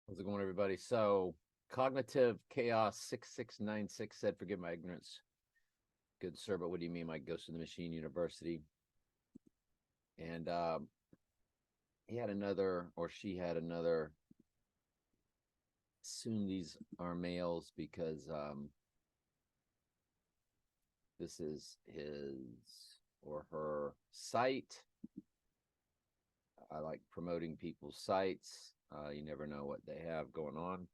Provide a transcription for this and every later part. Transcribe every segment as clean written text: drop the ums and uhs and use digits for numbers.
How's it going, everybody? So, Cognitive Chaos 6696 said, "Forgive my ignorance, good sir, but what do you mean by Ghost in the Machine University?" And he had another, or she had another. Assume these are males because this is his or her site. I like promoting people's sites. You never know what they have going on.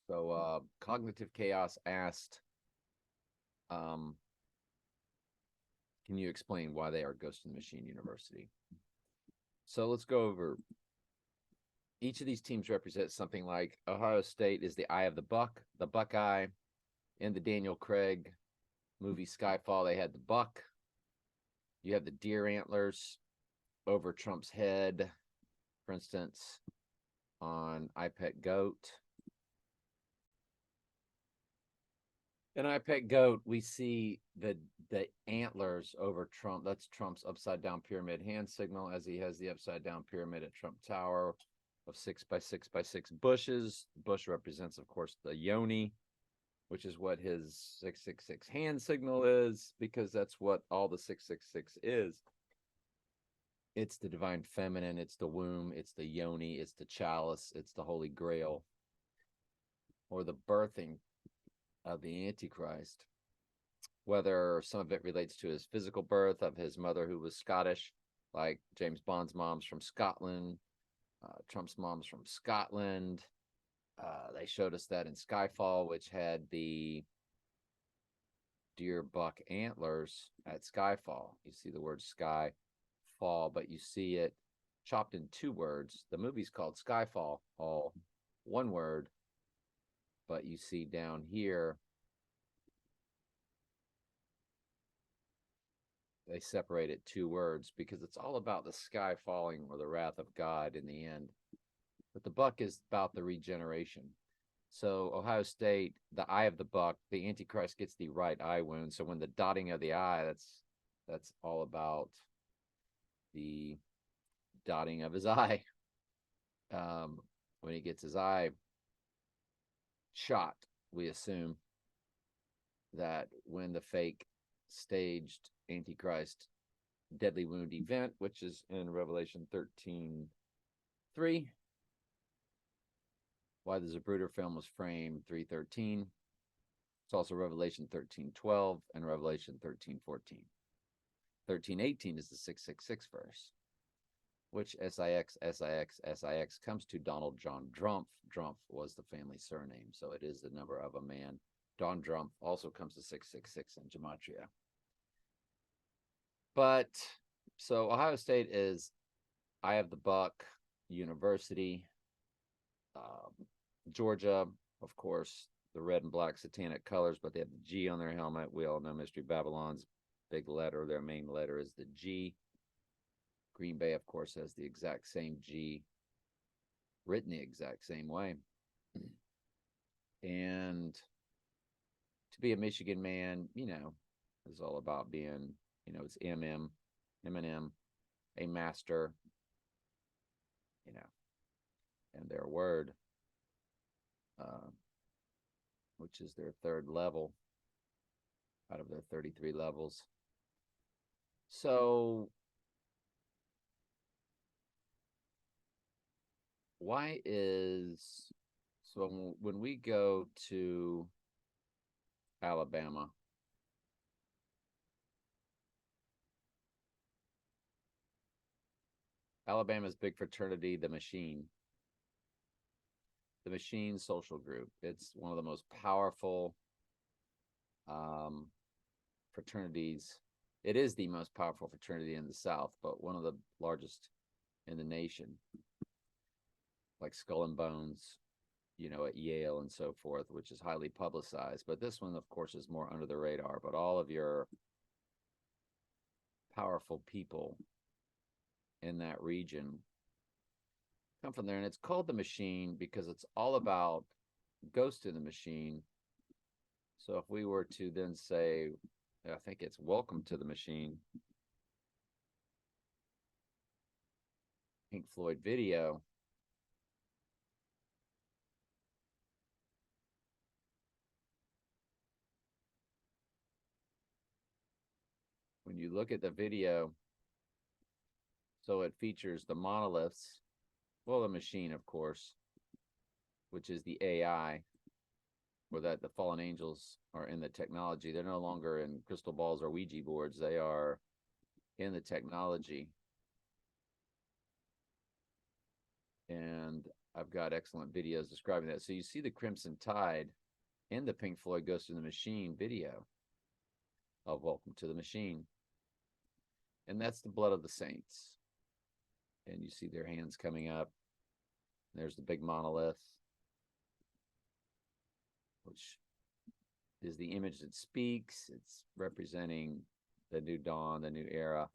So, Cognitive Chaos asked, um, can you explain why they are Ghost in the Machine University? So let's go over each of these teams represents something. Like Ohio State is the eye of the buck, the Buckeye. In the Daniel Craig movie Skyfall, they had the buck. You have the deer antlers over Trump's head, for instance, on I Pet Goat. In I Pet Goat, we see the antlers over Trump. That's Trump's upside down pyramid hand signal, as he has the upside down pyramid at Trump Tower of 6 by 6 by 6 bushes. The bush represents, of course, the yoni, which is what his 666 hand signal is, because that's what all the 666 is. It's the divine feminine, it's the womb, it's the yoni, it's the chalice, it's the holy grail, or the birthing of the Antichrist. Whether some of it relates to his physical birth of his mother, who was Scottish, like James Bond's mom's from Scotland, Trump's mom's from Scotland. They showed us that in Skyfall, which had the deer buck antlers at Skyfall. You see the word sky fall, but you see it chopped in two words. The movie's called Skyfall, all one word, but you see down here they separate it two words because it's all about the sky falling or the wrath of God in the end. But the buck is about the regeneration. So Ohio State, the eye of the buck, the Antichrist gets the right eye wound. So when the dotting of the eye, that's all about the dotting of his eye. When he gets his eye shot, we assume that when the fake staged Antichrist deadly wound event, which is in Revelation 13:3, why the Zapruder film was framed 3:13. It's also Revelation 13:12 and Revelation 13:14. 13:18 is the 666 verse, which SIX comes to Donald John Drumpf. Drumpf was the family surname, so it is the number of a man. Don Drumpf also comes to 666 in Gematria. But so Ohio State is Eye of the Buck University. Georgia, of course, the red and black satanic colors, but they have the G on their helmet. We all know Mystery Babylon's big letter, their main letter is the G. Green Bay, of course, has the exact same G, written the exact same way. And to be a Michigan man, is all about being, it's Eminem, a master, and their word, uh, which is their third level out of their 33 levels. So why is so when we go to Alabama, Alabama's big fraternity, the Machine social group. It's one of the most powerful um, fraternities. It is the most powerful fraternity in the South, but one of the largest in the nation, like Skull and Bones, at Yale and so forth, which is highly publicized. But this one, of course, is more under the radar. But all of your powerful people in that region come from there. And it's called the Machine because it's all about Ghost in the Machine. So if we were to then say, I think it's Welcome to the Machine, Pink Floyd video. When you look at the video, so it features the monoliths, well, the machine, of course, which is the AI, or that the fallen angels are in the technology. They're no longer in crystal balls or Ouija boards. They are in the technology. And I've got excellent videos describing that. So you see the Crimson Tide in the Pink Floyd Ghost in the Machine video of Welcome to the Machine. And that's the blood of the saints. And you see their hands coming up. There's the big monolith, which is the image that speaks. It's representing the new dawn, the new era,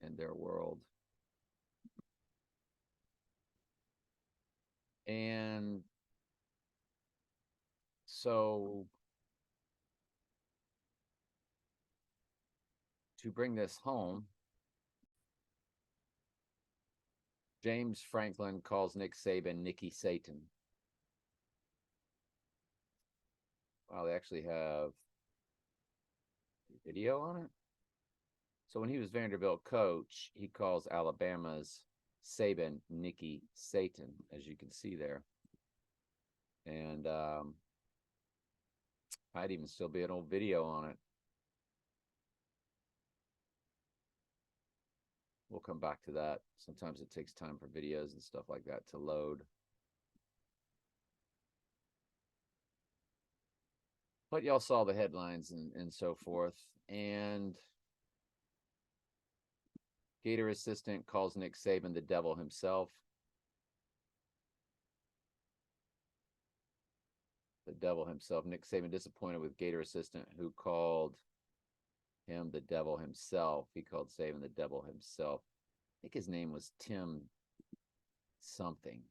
and their world. And so to bring this home, James Franklin calls Nick Saban Nicky Satan. Wow, they actually have a video on it. So when he was Vanderbilt coach, he calls Alabama's Saban Nicky Satan, as you can see there. And might even still be an old video on it. We'll come back to that. Sometimes it takes time for videos and stuff like that to load. But y'all saw the headlines and so forth. And Gator assistant calls Nick Saban the devil himself. The devil himself. Nick Saban disappointed with Gator assistant who called him the devil himself. He called Saban the devil himself. I think his name was Tim something.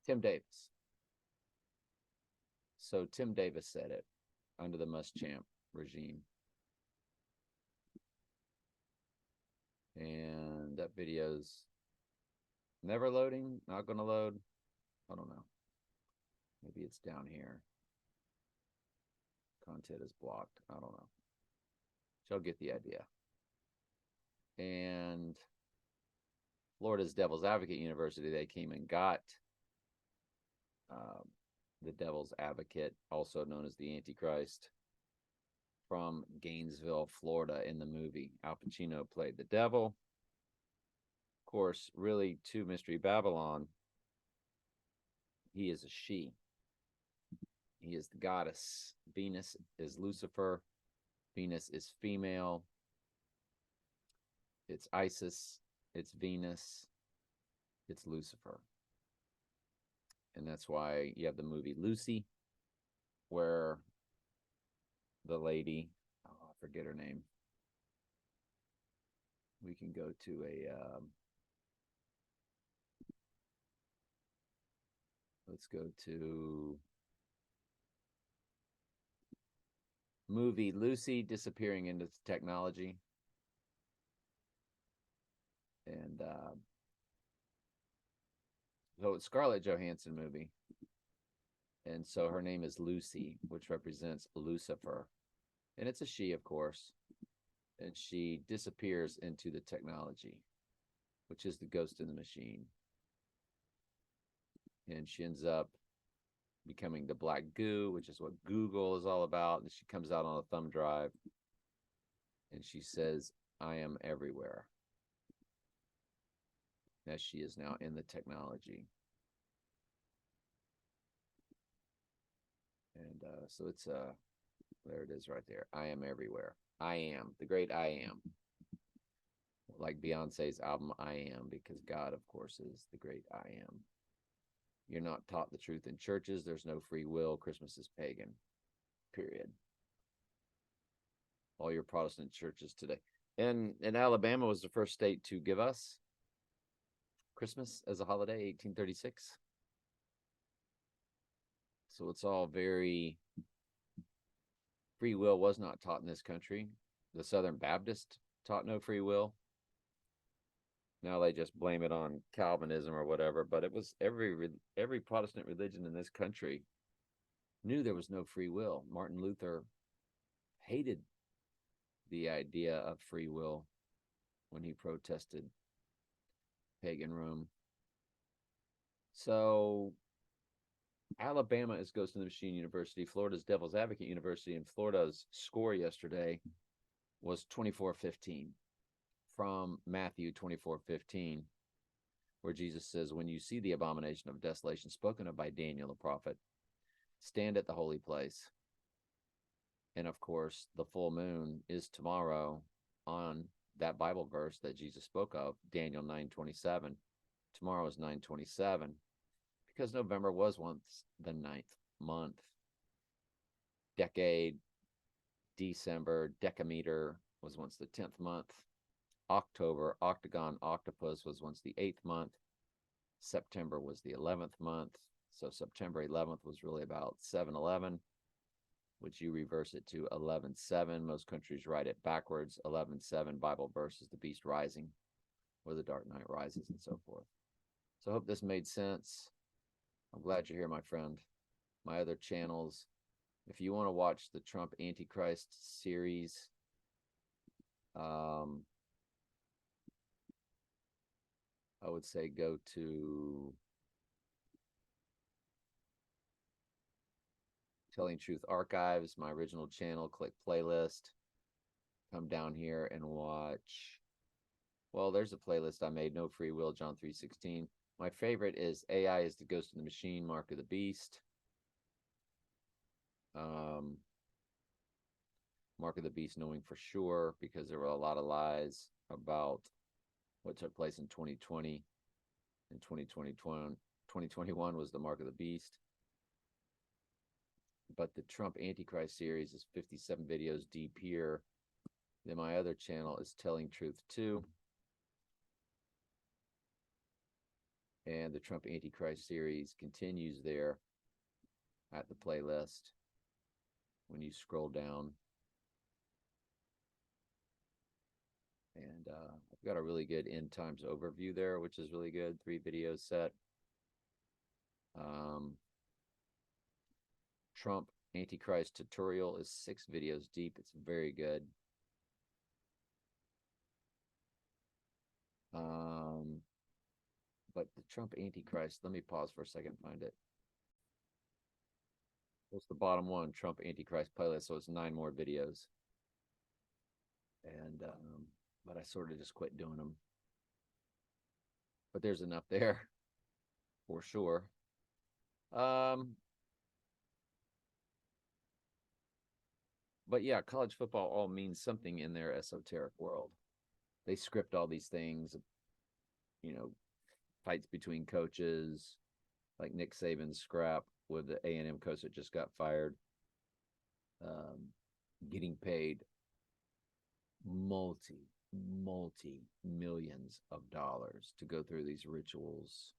Tim Davis. So Tim Davis said it under the Muschamp regime. And that video's never loading, not going to load. I don't know. Maybe it's down here. Content is blocked. I don't know. She'll get the idea. And Florida's Devil's Advocate University, they came and got the Devil's Advocate, also known as the Antichrist, from Gainesville, Florida in the movie. Al Pacino played the devil. Of course, really, to Mystery Babylon, he is a she. He is the goddess. Venus is Lucifer. Venus is female. It's Isis. It's Venus. It's Lucifer. And that's why you have the movie Lucy, where the lady, oh, I forget her name. We can go to let's go to movie Lucy disappearing into technology. And so it's Scarlett Johansson movie. And so her name is Lucy, which represents Lucifer. And it's a she, of course. And she disappears into the technology, which is the ghost in the machine. And she ends up becoming the black goo, which is what Google is all about. And she comes out on a thumb drive. And she says, I am everywhere. As she is now in the technology. And so it's there it is right there. I am everywhere. I am the great I am. Like Beyonce's album I Am, because God, of course, is the great I am. You're not taught the truth in churches. There's no free will. Christmas is pagan. Period. All your Protestant churches today. And Alabama was the first state to give us Christmas as a holiday, 1836. So it's all very free will was not taught in this country. The Southern Baptist taught no free will. Now they just blame it on Calvinism or whatever, but it was every Protestant religion in this country knew there was no free will. Martin Luther hated the idea of free will when he protested pagan Rome. So Alabama is Ghost in the Machine University. Florida's Devil's Advocate University, and Florida's score yesterday was 24-15 from Matthew 24:15, where Jesus says, when you see the abomination of desolation spoken of by Daniel the prophet, stand at the holy place. And of course, the full moon is tomorrow on that Bible verse that Jesus spoke of, Daniel 9:27. Tomorrow is 9:27, because November was once the 9th month. Decade, December, decameter was once the 10th month. October, octagon, octopus was once the 8th month. September was the 11th month. So September 11th was really about 7/11, which you reverse it to 11/7. Most countries write it backwards. 11/7 Bible verse is the beast rising, or the dark night rises, and so forth. So I hope this made sense. I'm glad you're here, my friend. My other channels, if you want to watch the Trump Antichrist series, I would say go to Telling Truth Archives, my original channel, click playlist, come down here and watch. Well, there's a playlist I made, No Free Will, John 3:16. My favorite is AI is the Ghost in the Machine, Mark of the Beast. Mark of the Beast, knowing for sure, because there were a lot of lies about what took place in 2020 and 2021 was the Mark of the Beast. But the Trump Antichrist series is 57 videos deep here. Then my other channel is Telling Truth 2. And the Trump Antichrist series continues there at the playlist when you scroll down. And I've got a really good end times overview there, which is really good. 3 videos set. Trump Antichrist tutorial is 6 videos deep. It's very good. But the Trump Antichrist, let me pause for a second, find it. What's the bottom one? Trump Antichrist playlist. So it's 9 more videos. And but I sort of just quit doing them. But there's enough there for sure. But yeah, college football all means something in their esoteric world. They script all these things, fights between coaches, like Nick Saban's scrap with the A&M coach that just got fired, getting paid multi millions of dollars to go through these rituals.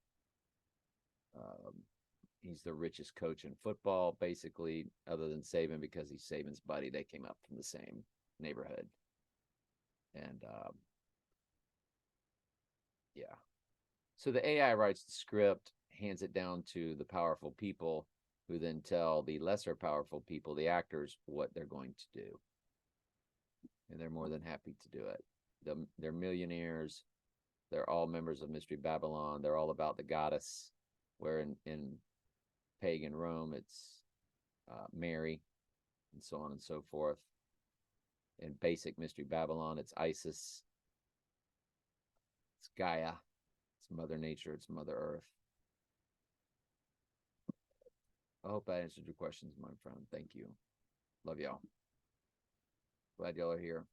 He's the richest coach in football, basically, other than Saban, because he's Saban's buddy. They came up from the same neighborhood. And yeah. So the AI writes the script, hands it down to the powerful people, who then tell the lesser powerful people, the actors, what they're going to do. And they're more than happy to do it. They're millionaires. They're all members of Mystery Babylon. They're all about the goddess, where in pagan Rome, it's Mary, and so on and so forth. In basic Mystery Babylon, it's Isis, it's Gaia, it's Mother Nature, it's Mother Earth. I hope I answered your questions, my friend. Thank you. Love y'all. Glad y'all are here.